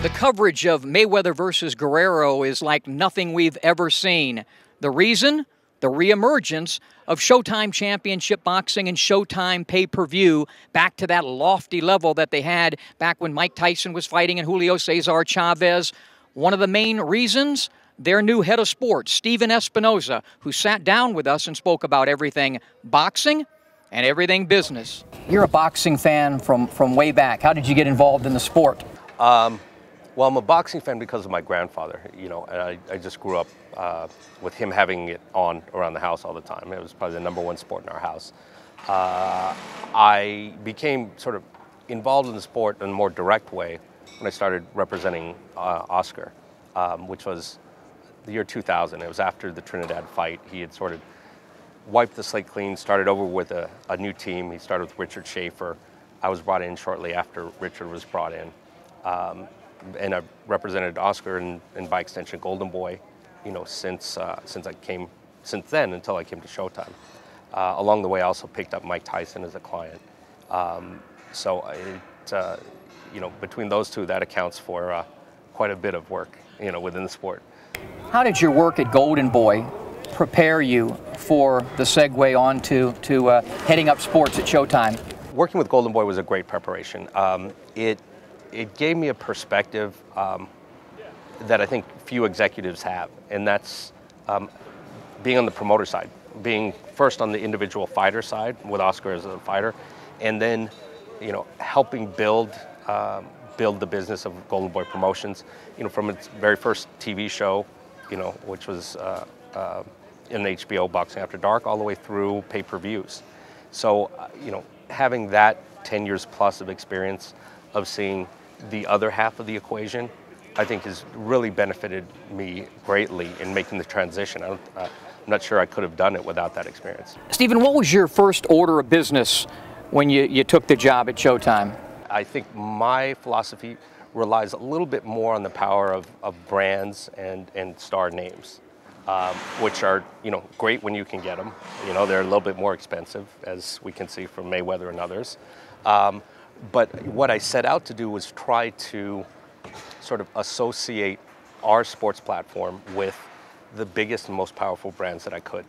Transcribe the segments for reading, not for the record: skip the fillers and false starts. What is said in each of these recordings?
The coverage of Mayweather versus Guerrero is like nothing we've ever seen. The reason? The reemergence of Showtime Championship Boxing and Showtime pay-per-view back to that lofty level that they had back when Mike Tyson was fighting and Julio Cesar Chavez. One of the main reasons? Their new head of sports, Stephen Espinoza, who sat down with us and spoke about everything boxing and everything business. You're a boxing fan from way back. How did you get involved in the sport? Well, I'm a boxing fan because of my grandfather, and I just grew up with him having it on around the house all the time. It was probably the #1 sport in our house. I became sort of involved in the sport in a more direct way when I started representing Oscar, which was the year 2000. It was after the Trinidad fight. He had sort of wiped the slate clean, started over with a new team. He started with Richard Schaefer. I was brought in shortly after Richard was brought in. And I've represented Oscar and by extension Golden Boy, since then until I came to Showtime. Along the way, I also picked up Mike Tyson as a client. Between those two, that accounts for quite a bit of work, within the sport. How did your work at Golden Boy prepare you for the segue on to heading up sports at Showtime? Working with Golden Boy was a great preparation. It gave me a perspective that I think few executives have, and that's being on the promoter side, being first on the individual fighter side with Oscar as a fighter, and then helping build the business of Golden Boy Promotions, from its very first TV show, which was in HBO Boxing After Dark, all the way through pay-per-views. So, having that 10 years plus of experience of seeing the other half of the equation, I think has really benefited me greatly in making the transition. I'm not sure I could have done it without that experience. Stephen, what was your first order of business when you took the job at Showtime? I think my philosophy relies a little bit more on the power of brands and star names, which are great when you can get them. They're a little bit more expensive, as we can see from Mayweather and others. But what I set out to do was try to sort of associate our sports platform with the biggest and most powerful brands that I could.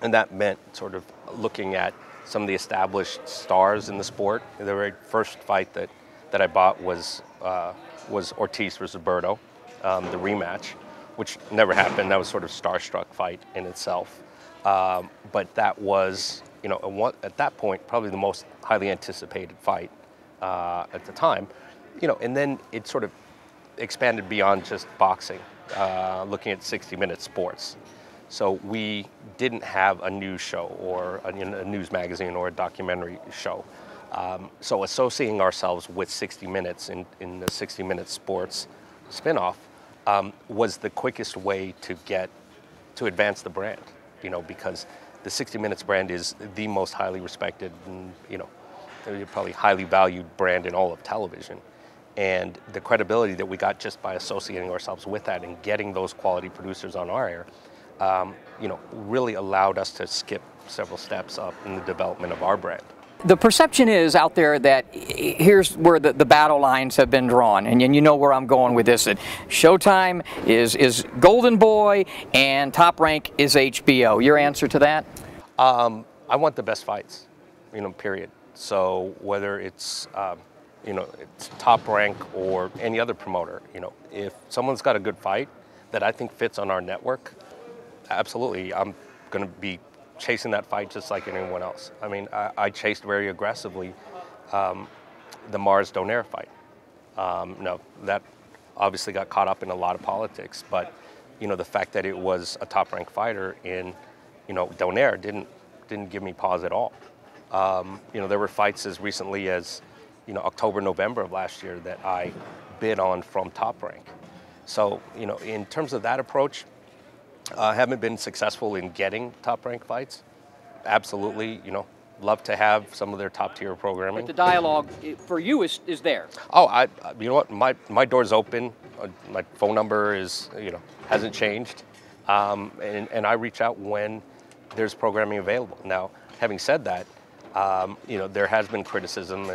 And that meant sort of looking at some of the established stars in the sport. The very first fight that I bought was Ortiz versus Berto, the rematch, which never happened. That was sort of starstruck fight in itself. But that was, at that point, probably the most highly anticipated fight at the time. And then it sort of expanded beyond just boxing, looking at 60-minute sports. So we didn't have a news show or a news magazine or a documentary show. So associating ourselves with 60 Minutes in the 60-minute sports spinoff was the quickest way to advance the brand, because the 60 Minutes brand is the most highly respected and, probably highly valued brand in all of television. And the credibility that we got just by associating ourselves with that and getting those quality producers on our air, really allowed us to skip several steps up in the development of our brand. The perception is out there that here's where the battle lines have been drawn, and you know where I'm going with this. That Showtime is Golden Boy and Top Rank is HBO. Your answer to that? I want the best fights, period. So whether it's it's Top Rank or any other promoter, if someone's got a good fight that I think fits on our network, absolutely, I'm going to be chasing that fight just like anyone else. I mean, I chased very aggressively the Mars Donaire fight. No, that obviously got caught up in a lot of politics, but the fact that it was a top-ranked fighter in Donaire didn't give me pause at all. There were fights as recently as October, November of last year that I bid on from Top Rank. So in terms of that approach, I haven't been successful in getting Top Rank fights. Absolutely, love to have some of their top tier programming. But the dialogue for you is there. Oh, you know what? My door's open. My phone number is hasn't changed, and I reach out when there's programming available. Now, having said that, there has been criticism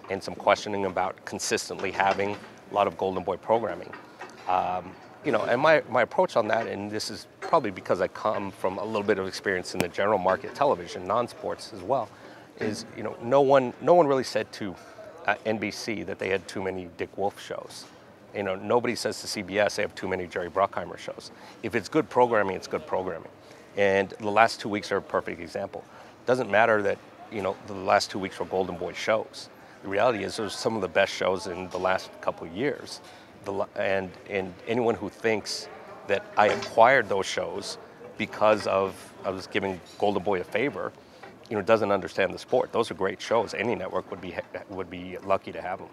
and some questioning about consistently having a lot of Golden Boy programming. You know, and my approach on that, and this is probably because I come from a little bit of experience in the general market television, non-sports as well, is, you know, no one really said to NBC that they had too many Dick Wolf shows. You know, nobody says to CBS they have too many Jerry Bruckheimer shows. If it's good programming, it's good programming. And the last 2 weeks are a perfect example. It doesn't matter that, you know, the last 2 weeks were Golden Boy shows. The reality is there's some of the best shows in the last couple of years. And anyone who thinks that I acquired those shows because I was giving Golden Boy a favor, you know, doesn't understand the sport. Those are great shows. Any network would be lucky to have them.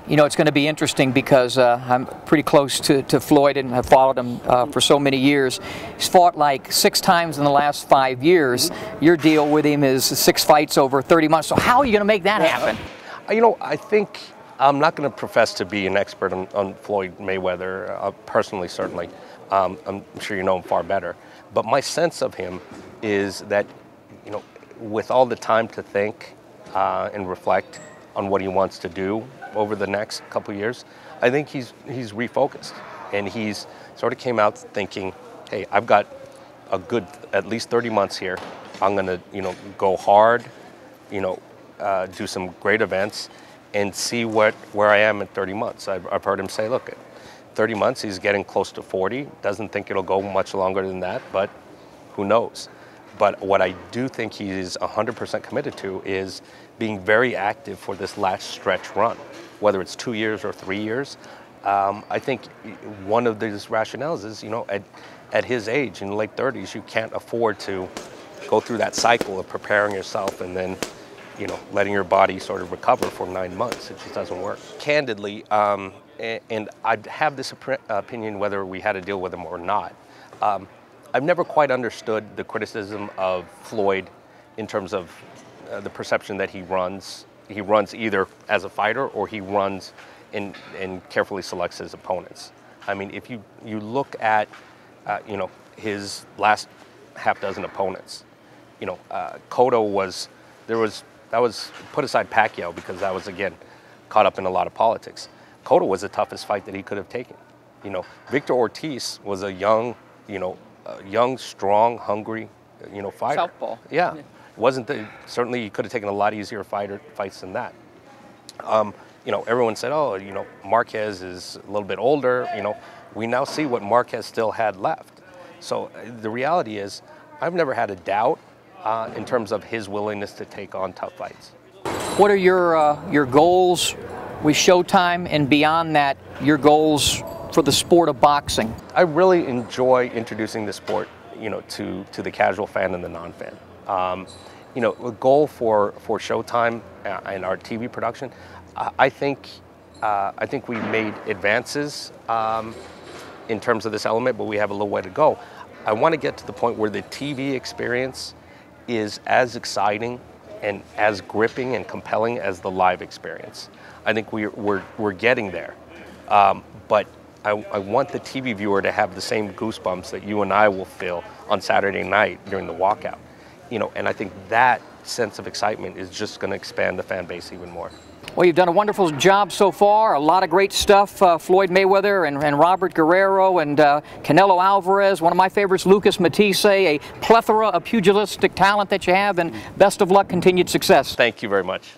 You know, it's going to be interesting because I'm pretty close to Floyd and have followed him for so many years. He's fought like 6 times in the last 5 years. Your deal with him is 6 fights over 30 months. So how are you going to make that happen? You know, I think I'm not going to profess to be an expert on Floyd Mayweather, personally, certainly. I'm sure you know him far better. But my sense of him is that, you know, with all the time to think and reflect on what he wants to do over the next couple of years, I think he's refocused. And he's sort of came out thinking, hey, I've got a good at least 30 months here. I'm going to, you know, go hard, you know, do some great events, and see where I am in 30 months. I've heard him say, look, at 30 months, he's getting close to 40. Doesn't think it'll go much longer than that, but who knows? But what I do think he is 100% committed to is being very active for this last stretch run, whether it's 2 years or 3 years. I think one of these rationales is, you know, at his age, in the late 30s, you can't afford to go through that cycle of preparing yourself and then, you know, letting your body sort of recover for 9 months. It just doesn't work. Candidly, and I'd have this opinion whether we had to deal with him or not. I've never quite understood the criticism of Floyd in terms of the perception that he runs either as a fighter or he runs and carefully selects his opponents. I mean, if you look at, you know, his last half dozen opponents, you know, Cotto that was put aside Pacquiao because that was, again, caught up in a lot of politics. Cotto was the toughest fight that he could have taken. You know, Victor Ortiz was a young, strong, hungry, you know, fighter. Southpaw. Yeah. Wasn't certainly he could have taken a lot easier fights than that. You know, everyone said, oh, you know, Marquez is a little bit older. You know, we now see what Marquez still had left. So the reality is, I've never had a doubt in terms of his willingness to take on tough fights. What are your goals with Showtime, and beyond that, your goals for the sport of boxing? I really enjoy introducing the sport, you know, to the casual fan and the non-fan. You know, the goal for Showtime and our TV production, I think we made advances in terms of this element, but we have a little way to go. I want to get to the point where the TV experience is as exciting and as gripping and compelling as the live experience. I think we're getting there, but I want the TV viewer to have the same goosebumps that you and I will feel on Saturday night during the walkout. You know, and I think that sense of excitement is just going to expand the fan base even more. Well, you've done a wonderful job so far. A lot of great stuff. Floyd Mayweather and Robert Guerrero and Canelo Alvarez. One of my favorites, Lucas Matisse. A plethora of pugilistic talent that you have, and best of luck, continued success. Thank you very much.